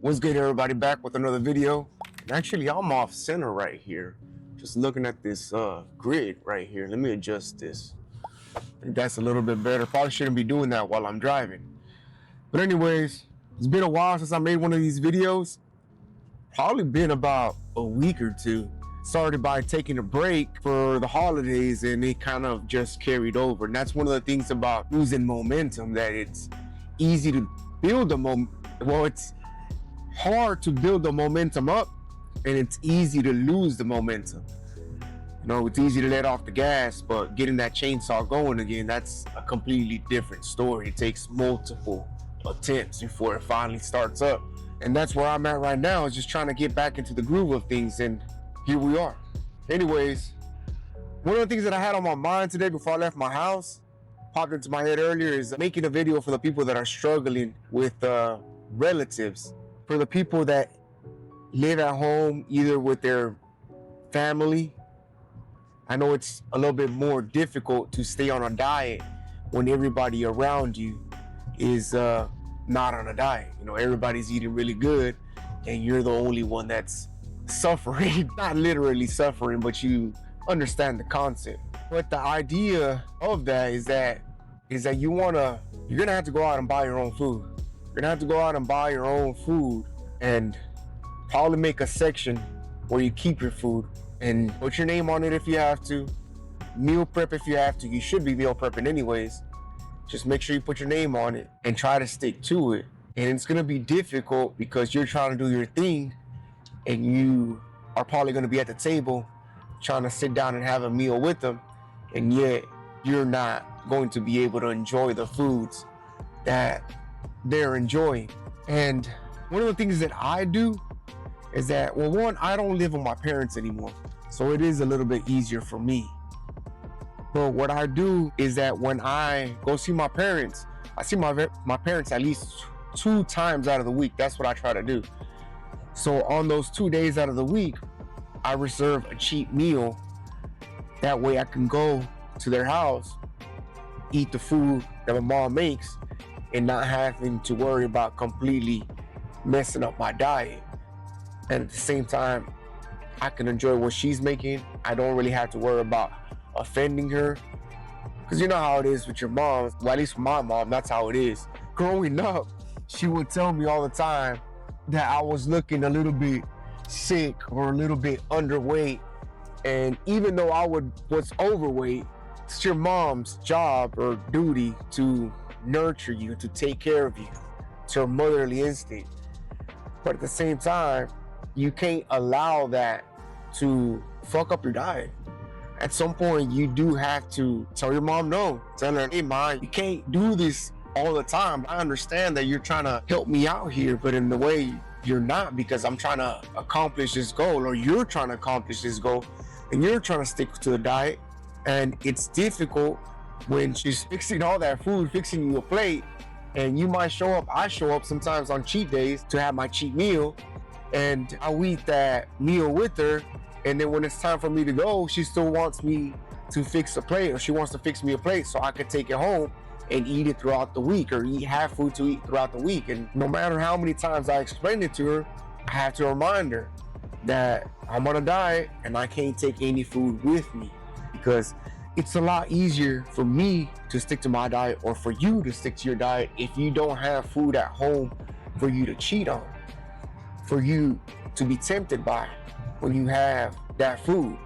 What's good, everybody? Back with another video. And actually, I'm off center right here. Just looking at this grid right here. Let me adjust this. I think that's a little bit better. Probably shouldn't be doing that while I'm driving. But anyways, it's been a while since I made one of these videos. Probably been about a week or two. Started by taking a break for the holidays, and it kind of just carried over. And that's one of the things about losing momentum, that it's easy to build it's hard to build the momentum up, and it's easy to lose the momentum. You know, it's easy to let off the gas, but getting that chainsaw going again, that's a completely different story. It takes multiple attempts before it finally starts up. And that's where I'm at right now, is just trying to get back into the groove of things, and here we are. Anyways, one of the things that I had on my mind today before I left my house, popped into my head earlier, is making a video for the people that are struggling with relatives. For the people that live at home, either with their family. I know it's a little bit more difficult to stay on a diet when everybody around you is not on a diet. You know, everybody's eating really good, and you're the only one that's suffering. Not literally suffering, but you understand the concept. But the idea of that is that you're gonna have to go out and buy your own food. You're gonna have to go out and buy your own food, and probably make a section where you keep your food and put your name on it if you have to. Meal prep if you have to. You should be meal prepping anyways. Just make sure you put your name on it and try to stick to it. And it's gonna be difficult because you're trying to do your thing, and you are probably gonna be at the table trying to sit down and have a meal with them, and yet you're not going to be able to enjoy the foods that they're enjoying. And one of the things that I do is that, well, one, I don't live with my parents anymore, so it is a little bit easier for me. But what I do is that when I go see my parents, I see my parents at least 2 times out of the week. That's what I try to do. So on those 2 days out of the week, I reserve a cheap meal. That way I can go to their house, eat the food that my mom makes, and not having to worry about completely messing up my diet. And at the same time, I can enjoy what she's making. I don't really have to worry about offending her, because you know how it is with your mom. Well, at least with my mom, that's how it is. Growing up, she would tell me all the time that I was looking a little bit sick or a little bit underweight. And even though I was overweight, it's your mom's job or duty to nurture you, to take care of you. It's her motherly instinct. But at the same time, you can't allow that to fuck up your diet. At some point, you do have to tell your mom no. Tell her, hey, Mom, you can't do this all the time. I understand that you're trying to help me out here, but in the way you're not, because I'm trying to accomplish this goal, or you're trying to accomplish this goal, and you're trying to stick to the diet. And it's difficult when she's fixing all that food, fixing you a plate, and you might show up. I show up sometimes on cheat days to have my cheat meal, and I'll eat that meal with her. And then when it's time for me to go, she still wants me to fix a plate, or she wants to fix me a plate so I could take it home and eat it throughout the week, or have food to eat throughout the week. And no matter how many times I explain it to her, I have to remind her that I'm on a diet and I can't take any food with me, because it's a lot easier for me to stick to my diet, or for you to stick to your diet, if you don't have food at home for you to cheat on, for you to be tempted by when you have that food.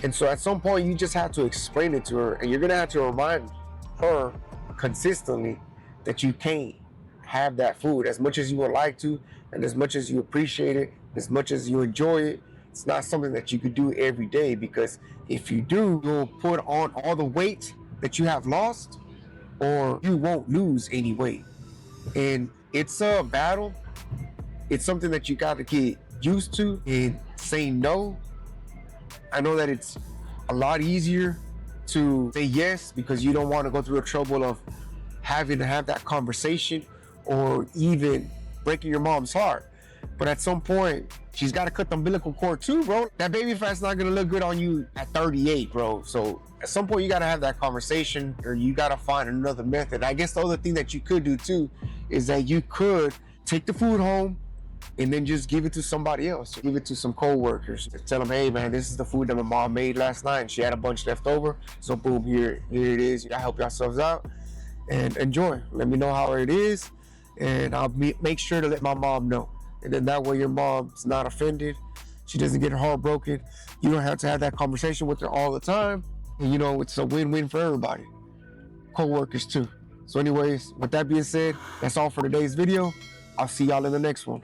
And so at some point, you just have to explain it to her, and you're gonna have to remind her consistently that you can't have that food. As much as you would like to, and as much as you appreciate it, as much as you enjoy it, it's not something that you could do every day, because if you do, you'll put on all the weight that you have lost, or you won't lose any weight. And it's a battle. It's something that you got to get used to in saying no. I know that it's a lot easier to say yes, because you don't want to go through the trouble of having to have that conversation, or even breaking your mom's heart. But at some point, she's got to cut the umbilical cord too, bro. That baby fat's not gonna look good on you at 38, bro. So at some point, you gotta have that conversation, or you gotta find another method. I guess the other thing that you could do too is that you could take the food home, and then just give it to somebody else. Give it to some co-workers. Tell them, hey man, this is the food that my mom made last night and she had a bunch left over. So boom, here it is. Y'all help yourselves out and enjoy. Let me know how it is, and I'll make sure to let my mom know. And then that way your mom's not offended. She doesn't get her heart broken. You don't have to have that conversation with her all the time. And it's a win-win for everybody. Co-workers too. So anyways, with that being said, that's all for today's video. I'll see y'all in the next one.